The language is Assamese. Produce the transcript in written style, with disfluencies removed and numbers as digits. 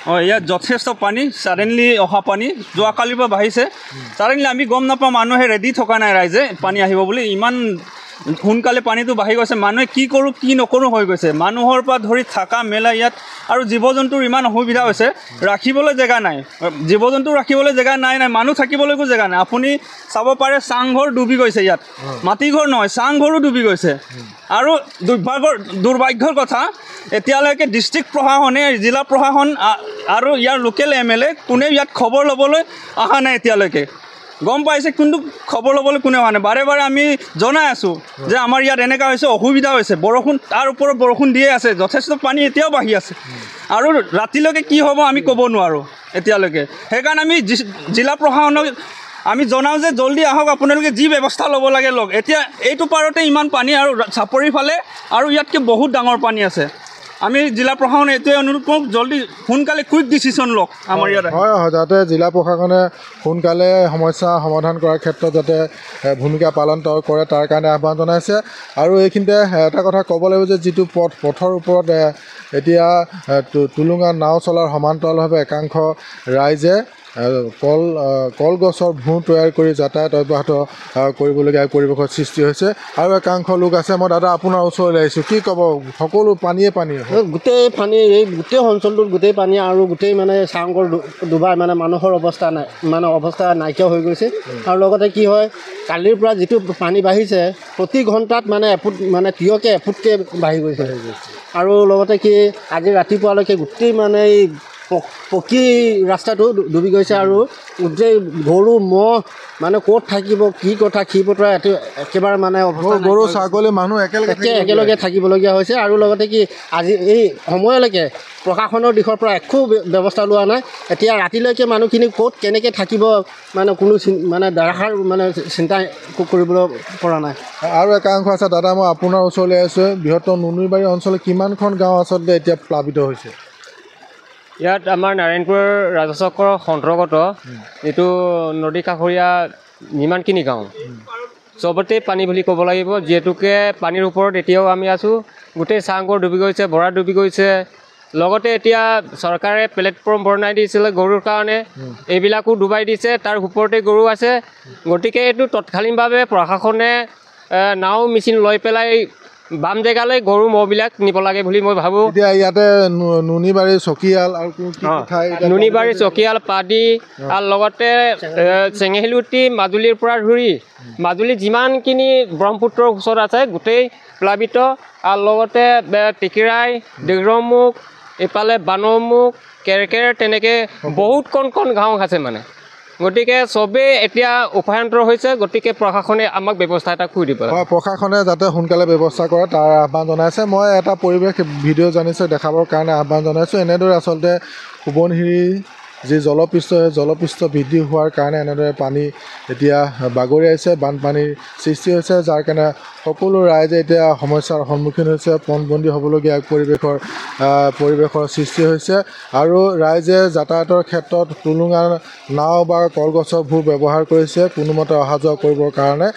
ইয়াত যথেষ্ট পানী ছাডেনলি অহা পানী যোৱাকালিৰ পৰা বাঢ়িছে ছাডেনলি আমি গম নাপাওঁ মানুহে ৰেডি থকা নাই ৰাইজে পানী আহিব বুলি ইমান সোনকালে পানীটো বাঢ়ি গৈছে মানুহে কি কৰোঁ কি নকৰোঁ হৈ গৈছে মানুহৰ পৰা ধৰি থকা মেলা ইয়াত আৰু জীৱ জন্তুৰ ইমান অসুবিধা হৈছে ৰাখিবলৈ জেগা নাই জীৱ জন্তু ৰাখিবলৈ জেগা নাই মানুহ থাকিবলৈকো জেগা নাই আপুনি চাব পাৰে চাংঘৰ ডুবি গৈছে ইয়াত মাটিঘৰ নহয় চাংঘৰো ডুবি গৈছে আৰু দুৰ্ভাগ্যৰ কথা এতিয়ালৈকে ডিষ্ট্ৰিক্ট প্ৰশাসনে জিলা প্ৰশাসন আৰু ইয়াৰ লোকেল MLA কোনেও ইয়াত খবৰ ল'বলৈ অহা নাই এতিয়ালৈকে গম পাইছে কিন্তু খবৰ ল'বলৈ কোনে অহা নাই বাৰে বাৰে আমি জনাই আছোঁ যে আমাৰ ইয়াত এনেকুৱা হৈছে অসুবিধা হৈছে বৰষুণ তাৰ ওপৰত বৰষুণ দিয়ে আছে যথেষ্ট পানী এতিয়াও বাঢ়ি আছে আৰু ৰাতিলৈকে কি হ'ব আমি ক'ব নোৱাৰোঁ এতিয়ালৈকে সেইকাৰণে আমি জিলা প্ৰশাসনক আমি জনাওঁ যে জলদি আহক আপোনালোকে যি ব্যৱস্থা ল'ব লাগে লওক এতিয়া এইটো পাৰতে ইমান পানী আৰু চাপৰিৰ ফালে আৰু ইয়াতকৈ বহুত ডাঙৰ পানী আছে আমি জিলা প্ৰশাসনে এইটোৱে অনুৰোধ কৰোঁ জলদি সোনকালে কুইক ডিচিশ্যন লওক আমাৰ ইয়াত হয় যাতে জিলা প্ৰশাসনে সোনকালে সমস্যা সমাধান কৰাৰ ক্ষেত্ৰত যাতে ভূমিকা পালন কৰে তাৰ কাৰণে আহ্বান জনাইছে আৰু এইখিনিতে এটা কথা ক'ব লাগিব যে যিটো পথৰ ওপৰত এতিয়া টুলুঙা নাও চলাৰ সমান্তৰালভাৱে একাংশ ৰাইজে কলগছৰ ভূঁ তৈয়াৰ কৰি যাতায়াত অব্যাহত কৰিবলগীয়া পৰিৱেশৰ সৃষ্টি হৈছে আৰু একাংশ লোক আছে মই দাদা আপোনাৰ ওচৰলৈ আহিছোঁ কি ক'ব সকলো পানীয়ে পানী গোটেই পানী এই গোটেই অঞ্চলটোত গোটেই পানী আৰু গোটেই মানে চাংঘৰ ডুবাই মানে মানুহৰ অৱস্থা নাই মানে অৱস্থা নাইকিয়া হৈ গৈছে আৰু লগতে কি হয় কালিৰ পৰা যিটো পানী বাঢ়িছে প্ৰতি ঘণ্টাত মানে এফুট মানে তিয়কে এফুটকৈ বাঢ়ি গৈছে আৰু লগতে কি আজি ৰাতিপুৱালৈকে গোটেই মানে এই পকী ৰাস্তাটো ডুবি গৈছে আৰু গোটেই গৰু ম'হ মানে ক'ত থাকিব কি কথা কি বতৰা একেবাৰে মানে গৰু ছাগলী মানুহ একেলগে থাকিবলগীয়া হৈছে আৰু লগতে কি আজি এই সময়লৈকে প্ৰশাসনৰ দিশৰ পৰা একো ব্যৱস্থা লোৱা নাই এতিয়া ৰাতিলৈকে মানুহখিনি ক'ত কেনেকৈ থাকিব মানে কোনো মানে ধাৰাসাৰ মানে চিন্তা কৰিবলৈ পৰা নাই আৰু একাংশ আছে দাদা মই আপোনাৰ ওচৰলৈ আহিছোঁ বৃহত্তৰ নুনিবাৰী অঞ্চলত কিমানখন গাঁও আচলতে এতিয়া প্লাবিত হৈছে ইয়াত আমাৰ নাৰায়ণপুৰ ৰাজচক্ৰৰ অন্তৰ্গত এইটো নদী কাষৰীয়া যিমানখিনি গাঁও চবতে পানী বুলি ক'ব লাগিব যিহেতুকে পানীৰ ওপৰত এতিয়াও আমি আছোঁ গোটেই চাংঘৰ ডুবি গৈছে বৰা ডুবি গৈছে লগতে এতিয়া চৰকাৰে প্লেটফৰ্ম বনাই দিছিলে গৰুৰ কাৰণে এইবিলাকো ডুবাই দিছে তাৰ ওপৰতে গৰু আছে গতিকে এইটো তৎকালীনভাৱে প্ৰশাসনে নাও মেচিন লৈ পেলাই বাম জেগালৈ গৰু ম'হবিলাক নিব লাগে বুলি মই ভাবোঁ এতিয়া ইয়াতে নুনিবাৰী চকিয়াল আৰু নুনিবাৰী চকিয়াল পাদি আৰু লগতে চেঙেলুটি মাজুলীৰ পৰা ধৰি মাজুলী যিমানখিনি ব্ৰহ্মপুত্ৰৰ ওচৰত আছে গোটেই প্লাবিত আৰু লগতে টিকিৰাই ডিগ্ৰমুখ এইফালে বানৰমুখ কেৰকেৰ তেনেকৈ বহুত কণ গাঁও আছে মানে গতিকে চবেই এতিয়া উপায়ন্তৰ হৈছে গতিকে প্ৰশাসনে আমাক ব্যৱস্থা এটা কৰি দিব প্ৰশাসনে যাতে সোনকালে ব্যৱস্থা কৰে তাৰ আহ্বান জনাইছে মই এটা পৰিৱেশ ভিডিঅ' জানিছোঁ দেখাবৰ কাৰণে আহ্বান জনাইছোঁ এনেদৰে আচলতে সোৱণশিৰি যি জলপৃষ্ঠ বৃদ্ধি হোৱাৰ কাৰণে এনেদৰে পানী এতিয়া বাগৰি আহিছে বানপানীৰ সৃষ্টি হৈছে যাৰ কাৰণে সকলো ৰাইজে এতিয়া সমস্যাৰ সন্মুখীন হৈছে পণবন্দী হ'বলগীয়া পৰিৱেশৰ সৃষ্টি হৈছে আৰু ৰাইজে যাতায়াতৰ ক্ষেত্ৰত টুলুঙা নাও বা কলগছৰ ভূ ব্যৱহাৰ কৰিছে কোনোমতে অহা যোৱা কৰিবৰ কাৰণে